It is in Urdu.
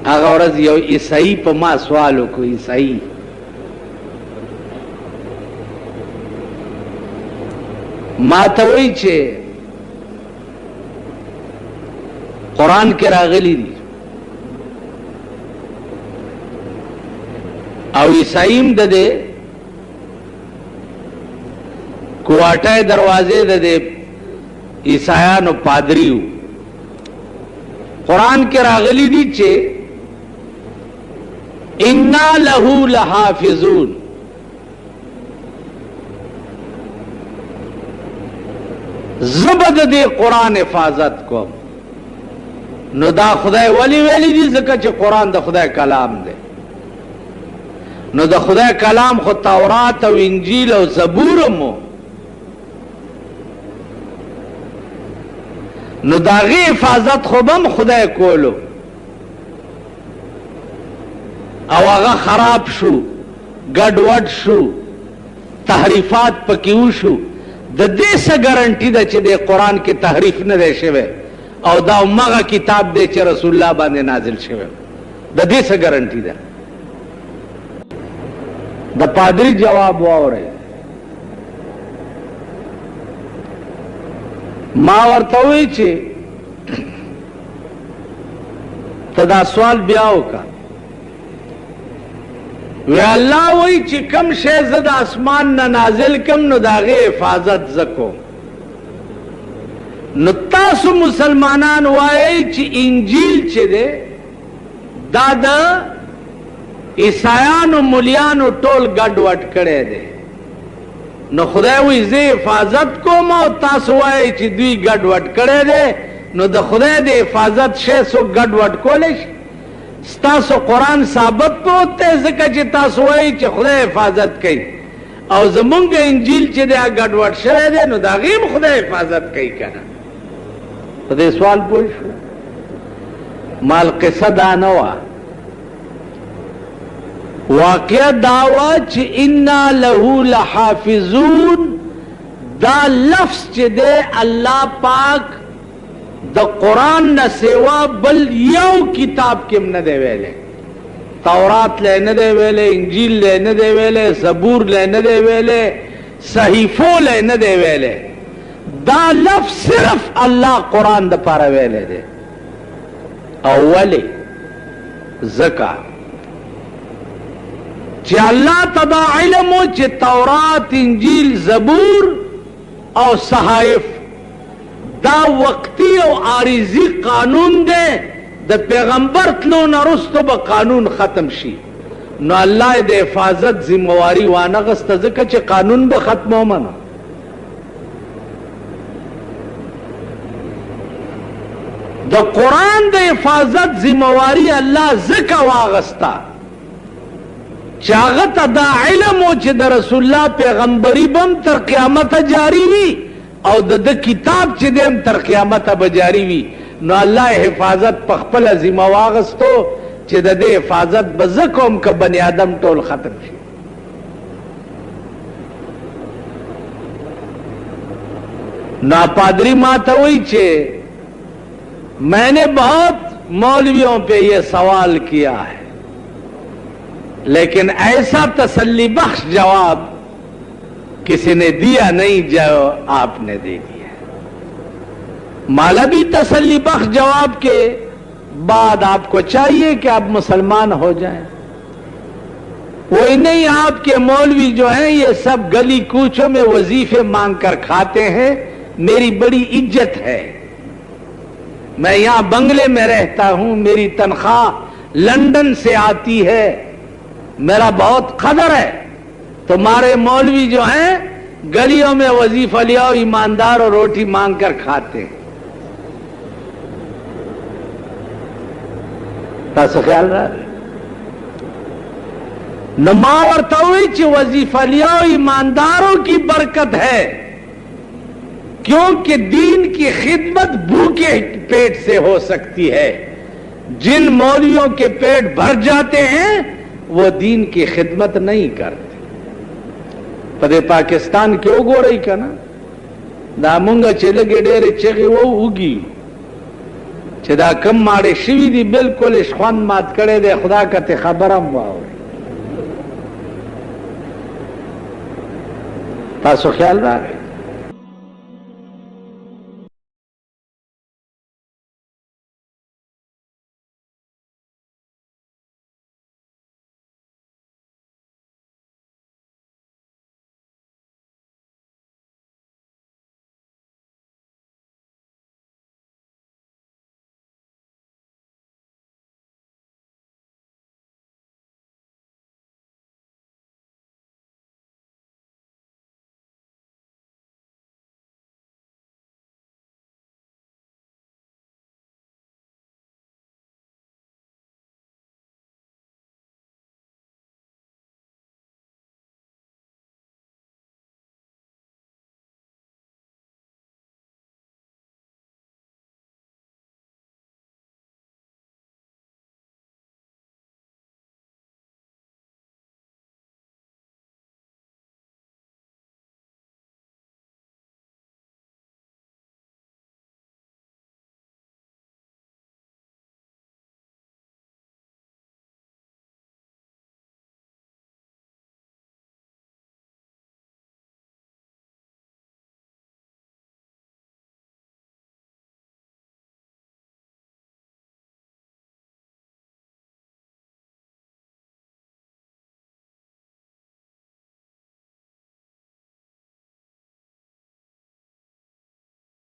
هغه ورځ یو عیسائی په ما سوال وکړ. عیسائی ما ته وایي چې قرآن کې راغلی دي او عیسائیم د دې کوټه دروازې د دې عیسایانو پادریو قرآن کې راغلی دي چې انا له لحافظون. زبد دې قرآن حفاظت کوم. نو دا خدای ولی ویلی دي ځکه چې قرآن د خدای کلام دی. نو د خدای کلام خو تورات او انجیل او زبور مو، نو داغی حفاظت خوبم خدای کولو او هغه خراب شو، ګډوډ شو، تحریفات پکې وشو. د دې څه ګارانټي ده چې د قرآن کې تحریف نه دی شوی او دا مغه کتاب دی چې رسول الله باندې نازل شوی؟ د دې څه ګارانټي ده؟ د پادری جواب واورئ. ما ورته وی چې ته دا سوال بیا وکړه. وی الله وی چې کم شی زه د اسمان نه نازل کم نو د هغې حفاظت زه کوم. نو تاسو مسلمانان وایئ چې انجیل چې دی دا د عیسایانو ملیانو ټول ګډوډ کړی دی. نو خدای وی زه حفاظت کوم او تاسو وایئ چې دوی ګډوډ کړی دی. نو د خدای د حفاظت شی څوک ګډوډ کولی شي؟ ستاسو قرآن ثابت پروت دی ځکه چې تاسو وایئ چې خدای حفاظت کوي او زمونږ انجیل چې دی ګډوډ شوی دی نو د هغې هم خدای حفاظت کوي که نه؟ په دې سوال پوه شو؟ مال قصه دا نه وه، واقعه دا وه چې انا له لحافظون. دا لفظ چې دی الله پاک د قرآن نه سوا بل یو کتاب کې هم نه دی ویلی. تورات لی نه دی ویلی، انجیل لی نه دی ویلی، زبور لی نه دی ویلی، صحیفو لی نه دی ویلی. دا لفظ صرف الله قرآن د پاره ویلی دی. او ولی ځکه چې الله ته دا علم و چې تورات، انجیل، زبور او صحائف دا وقتی او عارضی قانون دی. د پیغمبر تلو نه رستو به قانون ختم شي. نو الله د حفاظت ذمواري وانغسته ځکه چې قانون به ختمومه نه. د قرآن د حفاظت ذمواري الله ځکه واغسته چې هغه ته دا علم و چې د رسول الله پیغمبري بم تر قیامته جاری وي او د کتاب چې دیم تر قیامته به جاری وي. نو الله حفاظت په خپله ذمه واغستو چې د دې حفاظت به زه کوم که بني آدم ټول ختم شي. نا پادری ما ته وایي چې میں نے بہت مولویوں پہ یہ سوال کیا ہے لیکن ایسا تسلی بخش جواب کسی نے دیا نہیں جو آپ نے دے دیا. مولوی تسلی بخش جواب کے بعد آپ کو چاہیے کہ آپ مسلمان ہو جائیں. وہی نہیں، آپ کے مولوی جو ہیں یہ سب گلی کوچوں میں وظیفے مانگ کر کھاتے ہیں. میری بڑی عزت ہے، میں یہاں بنگلے میں رہتا ہوں، میری تنخواہ لندن سے آتی ہے، میرا بہت قدر ہے. تمہارے مولوی جو ہیں گلیوں میں وظیفہ لیا اور ایماندار اور روٹی مانگ کر کھاتے ہیں. تاسو خیال رہا نما ورته وی چې وظیفہ لیا اور ایمانداروں کی برکت ہے کیونکہ دین کی خدمت بھوکے پیٹ سے ہو سکتی ہے. جن مولویوں کے پیٹ بھر جاتے ہیں وہ دین کی خدمت نہیں کرتے. پدې پاکستان کې وګورئ کنه دا مونږ چې لګې ډېرې چغې وږي چې دا کم ماړې شوي دي بالکل یې خوند مات کړی دی خدا کته خبره هم واورئ تاسو خیال راغی